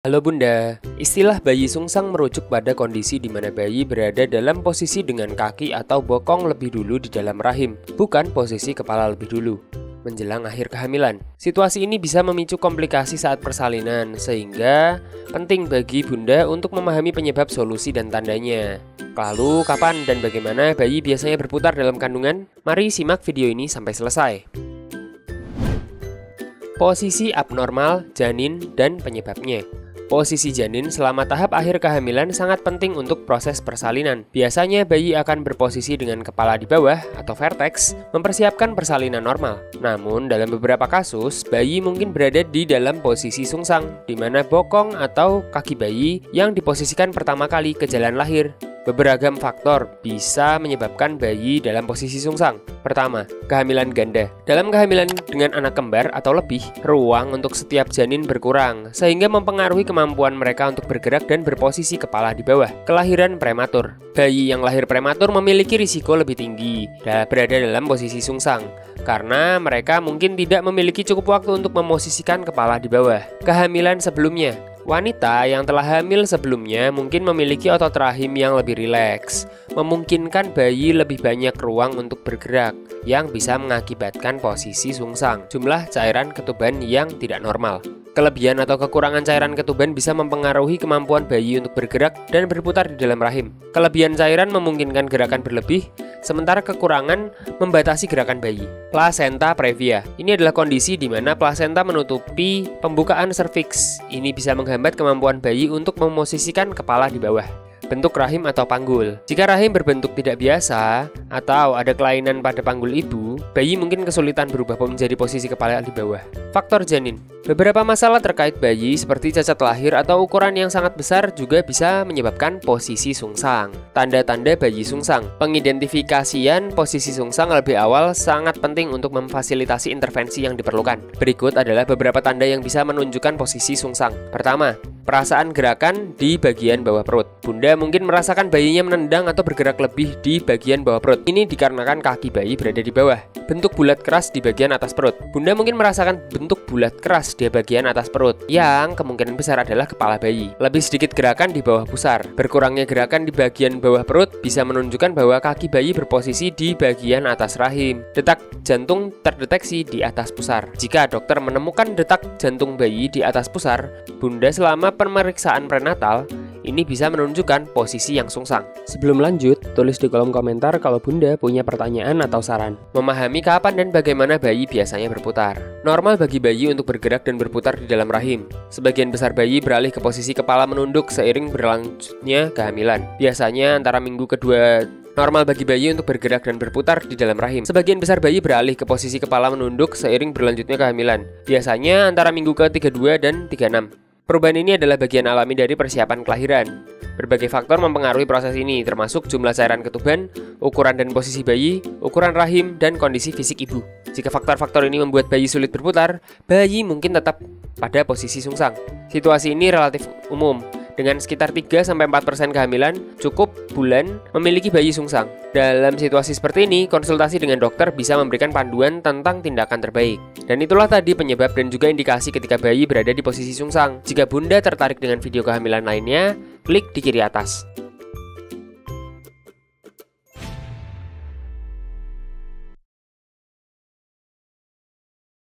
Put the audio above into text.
Halo Bunda, istilah bayi sungsang merujuk pada kondisi di mana bayi berada dalam posisi dengan kaki atau bokong lebih dulu di dalam rahim, bukan posisi kepala lebih dulu, menjelang akhir kehamilan. Situasi ini bisa memicu komplikasi saat persalinan, sehingga penting bagi Bunda untuk memahami penyebab, solusi, dan tandanya. Lalu, kapan dan bagaimana bayi biasanya berputar dalam kandungan? Mari simak video ini sampai selesai. Posisi abnormal janin dan penyebabnya. Posisi janin selama tahap akhir kehamilan sangat penting untuk proses persalinan. Biasanya bayi akan berposisi dengan kepala di bawah atau vertex, mempersiapkan persalinan normal. Namun dalam beberapa kasus, bayi mungkin berada di dalam posisi sungsang, di mana bokong atau kaki bayi yang diposisikan pertama kali ke jalan lahir. Beberapa faktor bisa menyebabkan bayi dalam posisi sungsang. Pertama, kehamilan ganda. Dalam kehamilan dengan anak kembar atau lebih, ruang untuk setiap janin berkurang, sehingga mempengaruhi kemampuan mereka untuk bergerak dan berposisi kepala di bawah. Kelahiran prematur. Bayi yang lahir prematur memiliki risiko lebih tinggi berada dalam posisi sungsang, karena mereka mungkin tidak memiliki cukup waktu untuk memosisikan kepala di bawah. Kehamilan sebelumnya. Wanita yang telah hamil sebelumnya mungkin memiliki otot rahim yang lebih rileks, memungkinkan bayi lebih banyak ruang untuk bergerak, yang bisa mengakibatkan posisi sungsang. Jumlah cairan ketuban yang tidak normal. Kelebihan atau kekurangan cairan ketuban bisa mempengaruhi kemampuan bayi untuk bergerak dan berputar di dalam rahim. Kelebihan cairan memungkinkan gerakan berlebih, sementara kekurangan membatasi gerakan bayi. Plasenta previa. Ini adalah kondisi di mana plasenta menutupi pembukaan serviks. Ini bisa menghambat kemampuan bayi untuk memosisikan kepala di bawah. Bentuk rahim atau panggul. Jika rahim berbentuk tidak biasa atau ada kelainan pada panggul ibu, bayi mungkin kesulitan berubah menjadi posisi kepala di bawah. Faktor janin. Beberapa masalah terkait bayi seperti cacat lahir atau ukuran yang sangat besar juga bisa menyebabkan posisi sungsang. Tanda-tanda bayi sungsang. Pengidentifikasian posisi sungsang lebih awal sangat penting untuk memfasilitasi intervensi yang diperlukan. Berikut adalah beberapa tanda yang bisa menunjukkan posisi sungsang. Pertama, perasaan gerakan di bagian bawah perut. Bunda mungkin merasakan bayinya menendang atau bergerak lebih di bagian bawah perut. Ini dikarenakan kaki bayi berada di bawah. Bentuk bulat keras di bagian atas perut. Bunda mungkin merasakan bentuk bulat keras di bagian atas perut, yang kemungkinan besar adalah kepala bayi. Lebih sedikit gerakan di bawah pusar. Berkurangnya gerakan di bagian bawah perut bisa menunjukkan bahwa kaki bayi berposisi di bagian atas rahim. Detak jantung terdeteksi di atas pusar. Jika dokter menemukan detak jantung bayi di atas pusar, Bunda selama pemeriksaan prenatal, ini bisa menunjukkan posisi yang sungsang. Sebelum lanjut, tulis di kolom komentar kalau Bunda punya pertanyaan atau saran. Memahami kapan dan bagaimana bayi biasanya berputar. Normal bagi bayi untuk bergerak dan berputar di dalam rahim. Sebagian besar bayi beralih ke posisi kepala menunduk seiring berlanjutnya kehamilan. Biasanya antara minggu kedua. Normal bagi bayi untuk bergerak dan berputar di dalam rahim. Sebagian besar bayi beralih ke posisi kepala menunduk seiring berlanjutnya kehamilan. Biasanya antara minggu ke-32 dan 36. Perubahan ini adalah bagian alami dari persiapan kelahiran. Berbagai faktor mempengaruhi proses ini, termasuk jumlah cairan ketuban, ukuran dan posisi bayi, ukuran rahim, dan kondisi fisik ibu. Jika faktor-faktor ini membuat bayi sulit berputar, bayi mungkin tetap pada posisi sungsang. Situasi ini relatif umum. Dengan sekitar 3-4% kehamilan, cukup bulan memiliki bayi sungsang. Dalam situasi seperti ini, konsultasi dengan dokter bisa memberikan panduan tentang tindakan terbaik. Dan itulah tadi penyebab dan juga indikasi ketika bayi berada di posisi sungsang. Jika Bunda tertarik dengan video kehamilan lainnya, klik di kiri atas.